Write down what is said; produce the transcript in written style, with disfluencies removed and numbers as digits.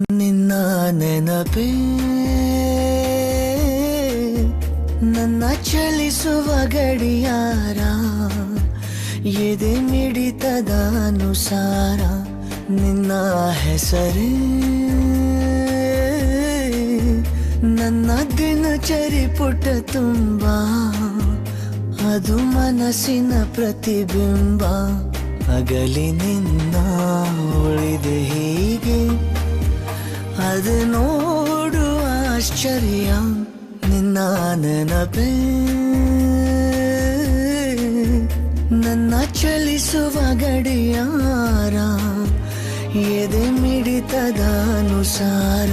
ನಿನ್ನ ನೆನಪೇ ನನ್ನ ಚಲಿಸುವ ಗಡಿಯಾರ, ಎದೆ ಮಿಡಿತದ ಅನುಸಾರ ನಿನ್ನ ಹೆಸರೇ ನನ್ನ ದಿನಚರಿ ಪುಟ ತುಂಬ, ಅದು ಮನಸ್ಸಿನ ಪ್ರತಿಬಿಂಬ. ಅಗಲಿ ನಿನ್ನ ಉಳಿದೆ ಹೀಗೆ, ಅದು ನೋಡುವ ಆಶ್ಚರ್ಯ. ನಿನ್ನ ನೆನಪೇ ನನ್ನ ಚಲಿಸುವ ಗಡಿಯಾರ, ಎದೆ ಮಿಡಿತದ ಅನುಸಾರ.